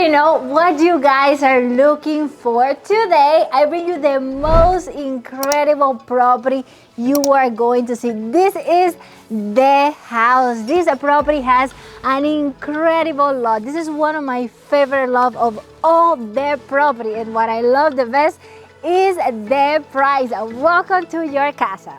already know what you guys are looking for. Today, I bring you the most incredible property you are going to see. This is the house. This property has an incredible lot. This is one of my favorite lots of all the property. And what I love the best is the price. Welcome to your casa.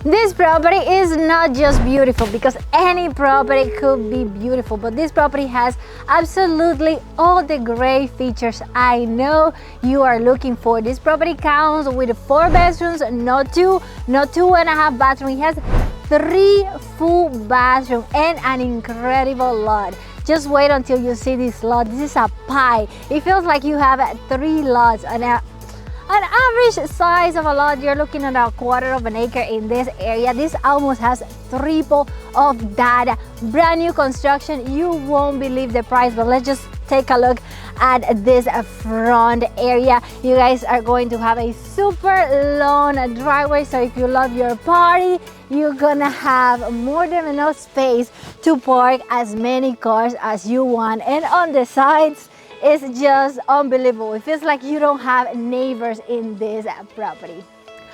This property is not just beautiful, because any property could be beautiful, but this property has absolutely all the great features I know you are looking for. This property counts with 4 bedrooms, not 2, not 2.5 bathrooms. It has 3 full bathrooms and an incredible lot. Just wait until you see this lot. This is a pie. It feels like you have 3 lots. An average size of a lot, you're looking at 1/4 of an acre in this area. This almost has triple of that. Brand new construction. You won't believe the price, but let's just take a look at this front area. You guys are going to have a super long driveway, so if you love your party, you're gonna have more than enough space to park as many cars as you want. And on the sides, it's just unbelievable. It feels like you don't have neighbors in this property.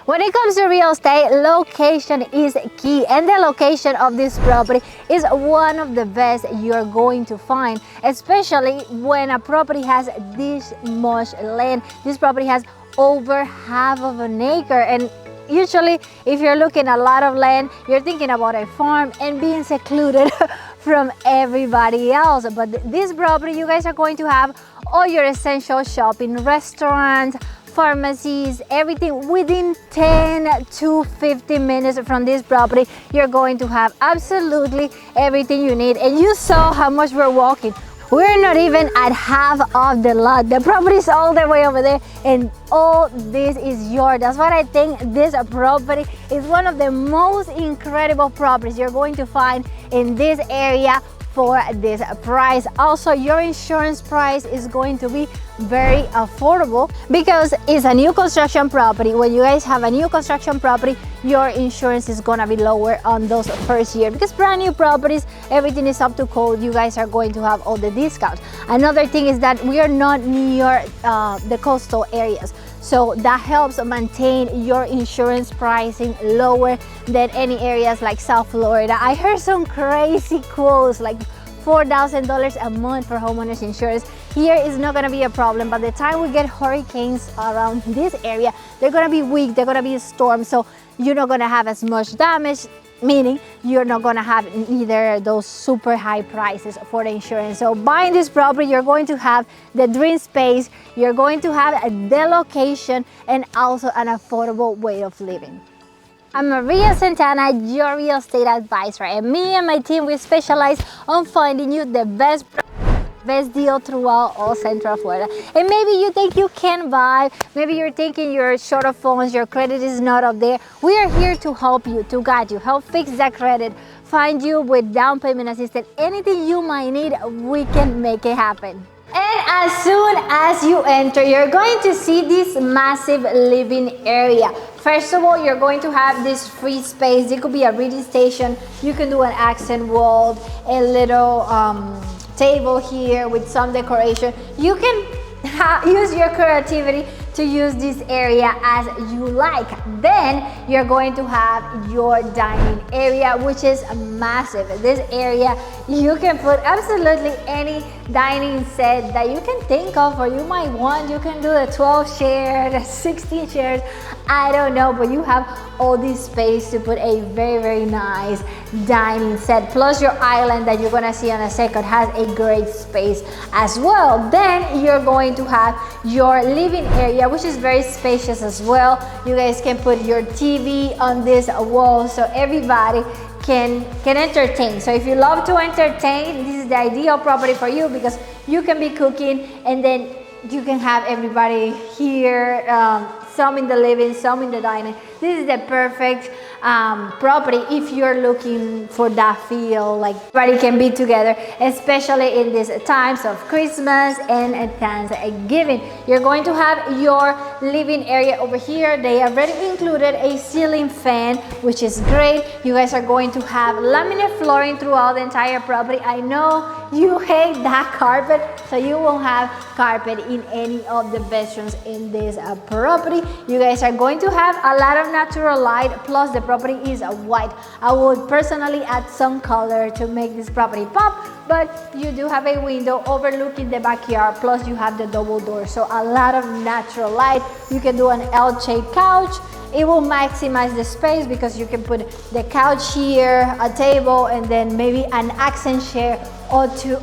When it comes to real estate, location is key, and the location of this property is one of the best you're going to find, especially when a property has this much land. This property has over 1/2 of an acre, and usually if you're looking at a lot of land, you're thinking about a farm and being secluded from everybody else. But this property, you guys are going to have all your essential shopping, restaurants, pharmacies, everything within 10 to 15 minutes from this property. You're going to have absolutely everything you need. And you saw how much we're walking. We're not even at half of the lot. The property is all the way over there, and all this is yours. That's what I think this property is one of the most incredible properties you're going to find in this area for this price. Also, your insurance price is going to be very affordable because it's a new construction property. When you guys have a new construction property, your insurance is gonna be lower on those first year, because brand new properties, everything is up to code. You guys are going to have all the discounts. Another thing is that we are not near the coastal areas, so that helps maintain your insurance pricing lower than any areas like South Florida. I heard some crazy quotes like $4,000 a month for homeowners insurance. Here is not gonna be a problem. By the time we get hurricanes around this area, they're gonna be weak, they're gonna be storms, so you're not gonna have as much damage, meaning you're not gonna have either those super high prices for the insurance. So buying this property, you're going to have the dream space, you're going to have the location, and also an affordable way of living. I'm Maria Santana, your real estate advisor, and me and my team, we specialize on finding you the best deal throughout all Central Florida. And maybe you think you can buy, maybe you're thinking you're short of funds, your credit is not up there. We are here to help you, to guide you, help fix that credit, find you with down payment assistance. Anything you might need, we can make it happen. And as soon as you enter, you're going to see this massive living area. First of all, you're going to have this free space. It could be a reading station. You can do an accent wall, a little table here with some decoration. You can use your creativity to use this area as you like. Then you're going to have your dining area, which is massive. This area, you can put absolutely any dining set that you can think of or you might want. You can do the 12 chairs, the 16 chairs, I don't know, but you have all this space to put a very, very nice dining set. Plus your island that you're gonna see in a second has a great space as well. Then you're going to have your living area, which is very spacious as well. You guys can put your TV on this wall so everybody can entertain. So if you love to entertain, this is the ideal property for you, because you can be cooking and then you can have everybody here, some in the living, some in the dining. This is the perfect property if you're looking for that feel like everybody can be together, especially in these times of Christmas and Thanksgiving. You're going to have your living area over here. They already included a ceiling fan, which is great. You guys are going to have laminate flooring throughout the entire property. I know you hate that carpet, so you won't have carpet in any of the bedrooms in this property. You guys are going to have a lot of natural light, plus the property is white. I would personally add some color to make this property pop, but you do have a window overlooking the backyard, plus you have the double door, so a lot of natural light. You can do an L-shaped couch. It will maximize the space because you can put the couch here, a table, and then maybe an accent chair or two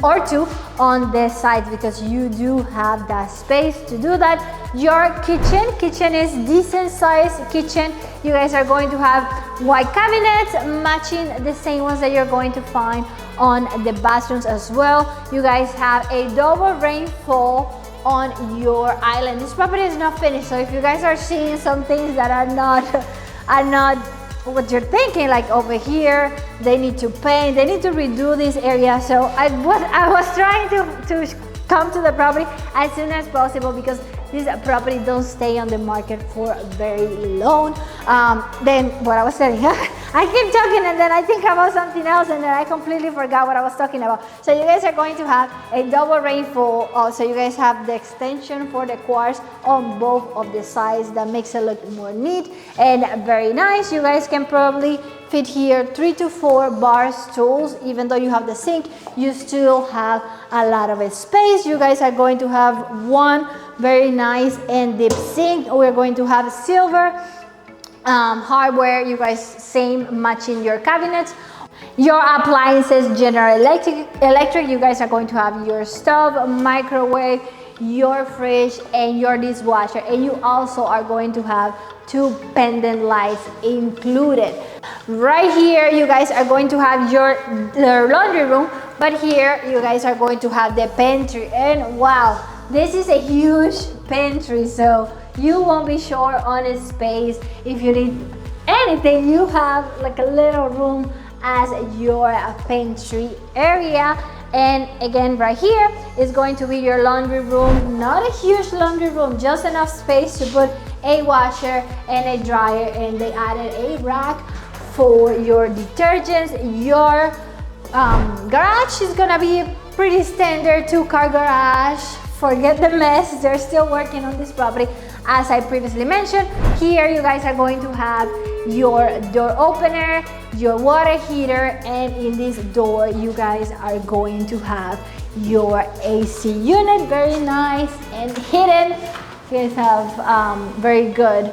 on the sides, because you do have that space to do that. Your kitchen is decent sized kitchen. You guys are going to have white cabinets matching the same ones that you're going to find on the bathrooms as well. You guys have a double rainfall on your island. This property is not finished, so if you guys are seeing some things that are not what you're thinking, like over here they need to paint, they need to redo this area. So I was trying to come to the property as soon as possible, because this property don't stay on the market for very long. Then what I was saying, I keep talking and then I think about something else and then I completely forgot what I was talking about. So you guys are going to have a double rainfall. So you guys have the extension for the quartz on both of the sides. That makes it look more neat and very nice. You guys can probably fit here 3 to 4 bar stools. Even though you have the sink, you still have a lot of space. You guys are going to have one very nice and deep sink. We're going to have silver hardware. You guys same matching your cabinets. Your appliances, General Electric. You guys are going to have your stove, microwave, your fridge, and your dishwasher. And you also are going to have 2 pendant lights included. Right here, you guys are going to have your laundry room, but here you guys are going to have the pantry. And wow, this is a huge pantry, so you won't be short on a space. If you need anything, you have like a little room as your pantry area. And again, right here is going to be your laundry room. Not a huge laundry room, just enough space to put a washer and a dryer, and they added a rack for your detergents. Your garage is gonna be a pretty standard 2-car garage. Forget the mess, they're still working on this property. As I previously mentioned, here you guys are going to have your door opener, your water heater, and in this door you guys are going to have your AC unit. Very nice and hidden. You guys have very good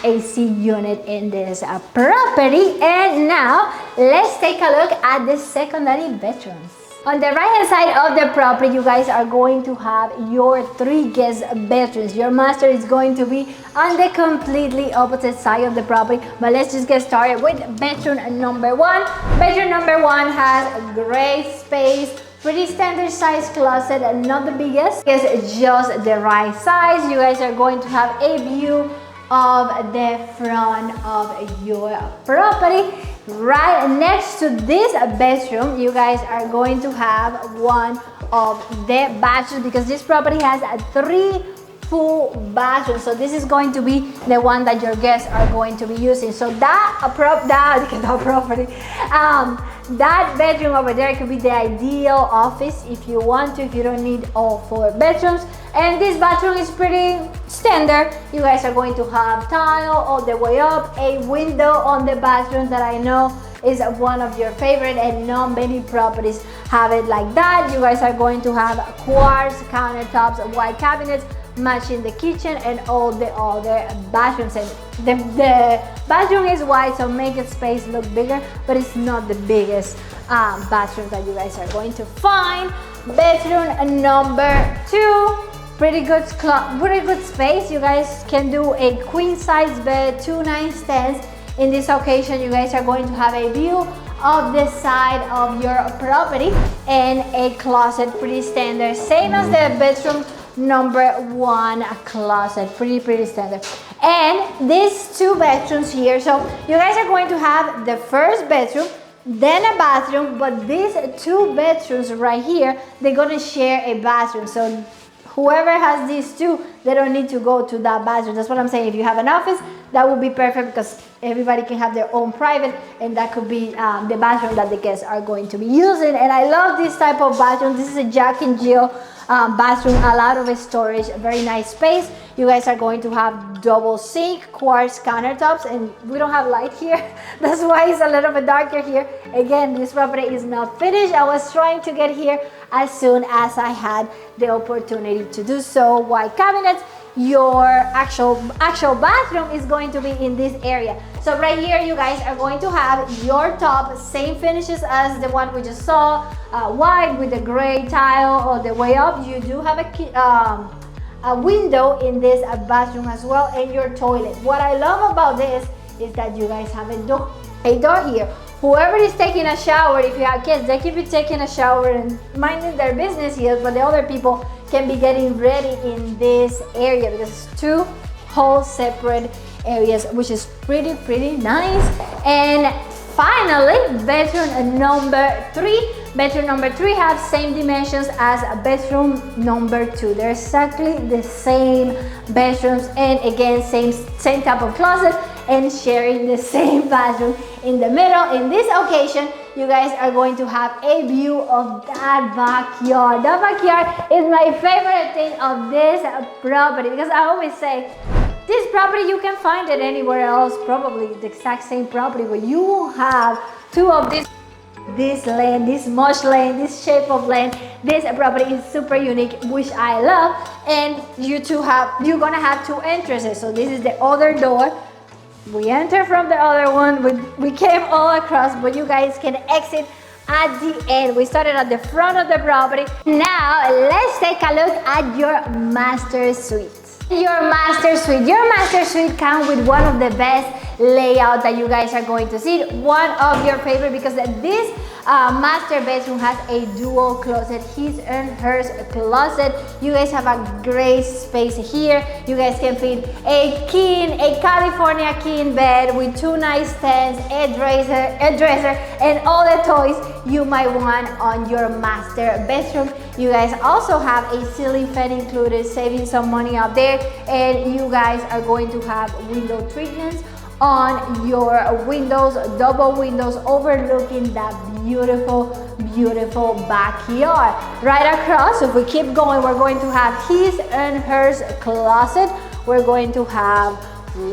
AC unit in this property. And now let's take a look at the secondary bedrooms. On the right hand side of the property, you guys are going to have your 3 guest bedrooms. Your master is going to be on the completely opposite side of the property. But let's just get started with bedroom number 1. Bedroom number 1 has a great space, pretty standard size closet, not the biggest, it's just the right size. You guys are going to have a view of the front of your property. Right next to this bedroom, you guys are going to have one of the bathrooms, because this property has 3 full bathrooms. So this is going to be the one that your guests are going to be using. So that bedroom over there could be the ideal office if you want to, if you don't need all 4 bedrooms. And this bathroom is pretty standard. You guys are going to have tile all the way up, a window on the bathroom that I know is one of your favorite, and not many properties have it like that. You guys are going to have quartz countertops, white cabinets matching the kitchen and all the other bathrooms. And the bathroom is wide, so make the space look bigger, but it's not the biggest bathroom that you guys are going to find. Bedroom number 2. Pretty good space. You guys can do a queen size bed, 2 nightstands. In this occasion, you guys are going to have a view of the side of your property and a closet, pretty standard, same as the bedroom number 1 closet, pretty standard. And these 2 bedrooms here, so you guys are going to have the first bedroom, then a bathroom, but these 2 bedrooms right here, they're gonna share a bathroom. So whoever has these 2, they don't need to go to that bathroom. That's what I'm saying. If you have an office, that would be perfect because everybody can have their own private, and that could be the bathroom that the guests are going to be using. And I love this type of bathroom. This is a Jack and Jill bathroom, a lot of storage, a very nice space. You guys are going to have double sink, quartz countertops, and we don't have light here. That's why it's a little bit darker here. Again, this property is not finished. I was trying to get here as soon as I had the opportunity to do so. White cabinets. Your actual bathroom is going to be in this area. So right here, you guys are going to have your top, same finishes as the one we just saw, white with the gray tile all the way up. You do have a window in this bathroom as well, and your toilet. What I love about this is that you guys have a door here. Whoever is taking a shower, if you have kids, they can be taking a shower and minding their business here, but the other people can be getting ready in this area because it's 2 whole separate areas, which is pretty nice. And finally, bedroom number 3. Bedroom number 3 have same dimensions as bedroom number 2. They're exactly the same bedrooms, and again, same type of closet, and sharing the same bathroom in the middle. In this occasion, you guys are going to have a view of that backyard. That backyard is my favorite thing of this property, because I always say, this property, you can find it anywhere else, probably the exact same property, but you will have 2 of this land, this much land, this shape of land. This property is super unique, which I love. And you're gonna have 2 entrances. So this is the other door. We enter from the other one. We came all across, but you guys can exit at the end. We started at the front of the property. Now let's take a look at your master suite. Your master suite comes with one of the best layout that you guys are going to see. One of your favorite, because this master bedroom has a dual closet, his and hers closet. You guys have a great space here. You guys can fit a California king bed with 2 nightstands, a dresser, and all the toys you might want on your master bedroom. You guys also have a ceiling fan included, saving some money up there, and you guys are going to have window treatments on your windows, double windows overlooking that beautiful backyard. Right across, if we keep going, we're going to have his and hers closet. We're going to have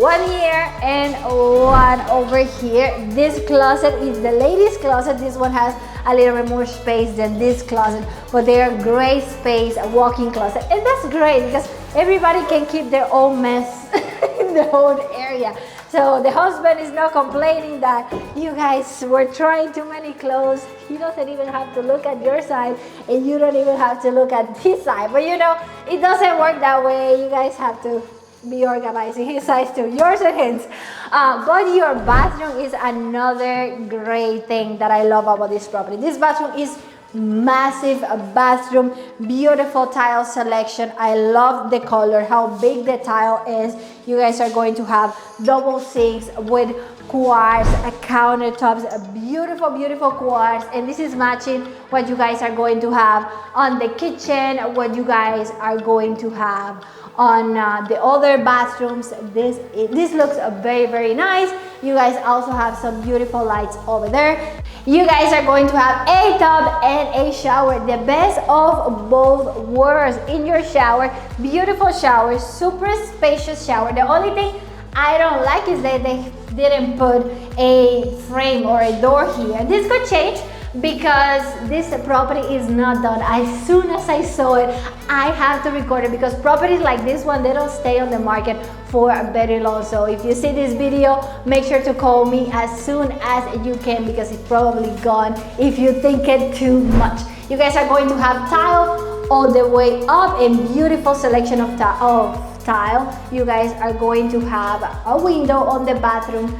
one here and one over here. This closet is the ladies' closet. This one has a little bit more space than this closet, but they are great space, a walk-in closet, and that's great because everybody can keep their own mess in the whole area. So the husband is not complaining that you guys were trying too many clothes. He doesn't even have to look at your side, and you don't even have to look at his side. But you know, it doesn't work that way. You guys have to be organizing his size too, yours and his. But your bathroom is another great thing that I love about this property. This bathroom is massive bathroom, beautiful tile selection. I love the color, how big the tile is. You guys are going to have double sinks with quartz countertops, beautiful quartz, and this is matching what you guys are going to have on the kitchen, what you guys are going to have on the other bathrooms. This looks very nice. You guys also have some beautiful lights over there. You guys are going to have a tub and a shower, the best of both worlds in your shower. Beautiful shower, super spacious shower. The only thing I don't like is that they didn't put a frame or a door here. This could change because this property is not done. As soon as I saw it, I have to record it because properties like this one, they don't stay on the market for very long. So if you see this video, make sure to call me as soon as you can because it's probably gone if you think it too much. You guys are going to have tile all the way up and beautiful selection of tile. You guys are going to have a window on the bathroom.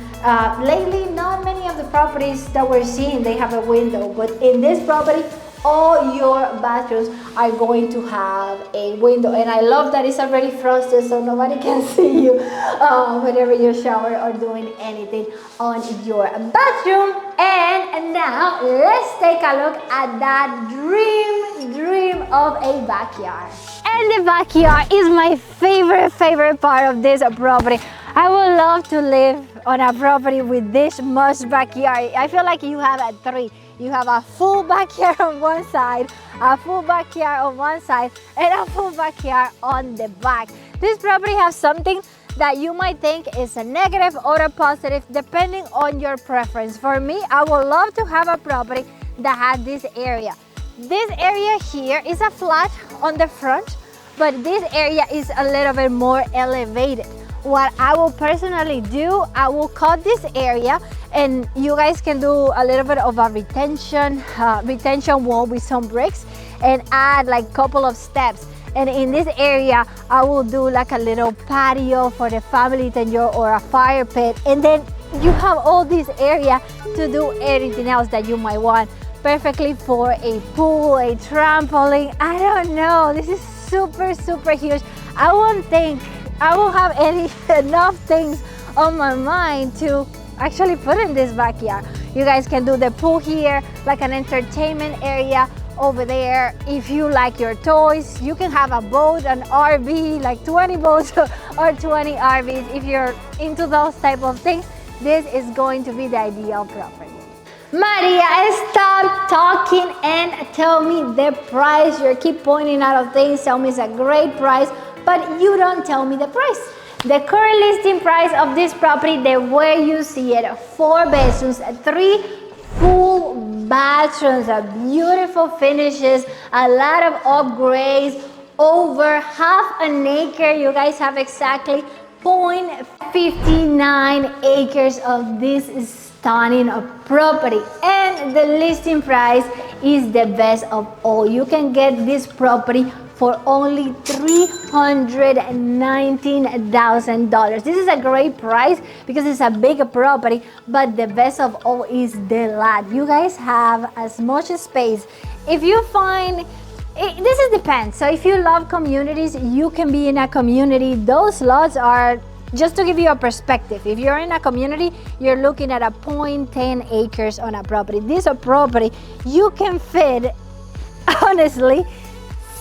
Lately, not many of the properties that we're seeing, they have a window, but in this property, all your bathrooms are going to have a window. And I love that it's already frosted so nobody can see you whenever you shower or doing anything on your bathroom. And now let's take a look at that dream of a backyard. And the backyard is my favorite part of this property. I would love to live on a property with this much backyard. I feel like you have a three. You have a full backyard on one side, a full backyard on one side, and a full backyard on the back. This property has something that you might think is a negative or a positive depending on your preference. For me, I would love to have a property that has this area. This area here is a flat on the front, but this area is a little bit more elevated. What I will personally do, I will cut this area, and you guys can do a little bit of a retention wall with some bricks and add like a couple of steps. And in this area, I will do like a little patio for the family to enjoy, or a fire pit. And then you have all this area to do anything else that you might want. Perfectly for a pool, a trampoline. I don't know. This is super huge. I won't think I will have enough things on my mind to actually put in this backyard. You guys can do the pool here, like an entertainment area over there. If you like your toys, you can have a boat, an RV, like 20 boats or 20 RVs. If you're into those type of things, this is going to be the ideal property. Maria, stop talking and tell me the price. You keep pointing out of things, tell me it's a great price, but you don't tell me the price. The current listing price of this property, the way you see it, 4 bedrooms, 3 full bathrooms, beautiful finishes, a lot of upgrades, over half an acre. You guys have exactly 0.59 acres of this stunning property, and the listing price is the best of all. You can get this property for only $319,000. This is a great price because it's a big property, but the best of all is the lot. You guys have as much space. If you find this is depends. So if you love communities, you can be in a community. Those lots are, just to give you a perspective, if you're in a community, you're looking at a 0.10 acres on a property. This property, you can fit, honestly,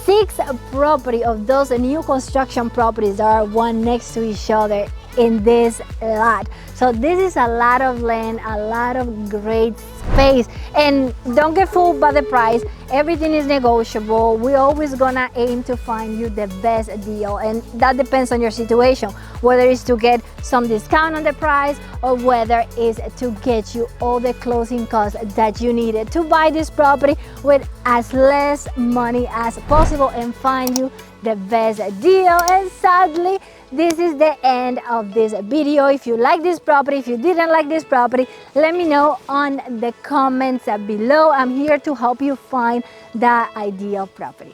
6 property of those new construction properties that are one next to each other in this lot. So this is a lot of land, a lot of great space, and don't get fooled by the price. Everything is negotiable. We're always gonna aim to find you the best deal, and that depends on your situation, whether it's to get some discount on the price or whether it's to get you all the closing costs that you needed to buy this property with as less money as possible and find you the best deal. And sadly, this is the end of this video. If you like this property, if you didn't like this property, let me know on the comments below. I'm here to help you find the ideal property.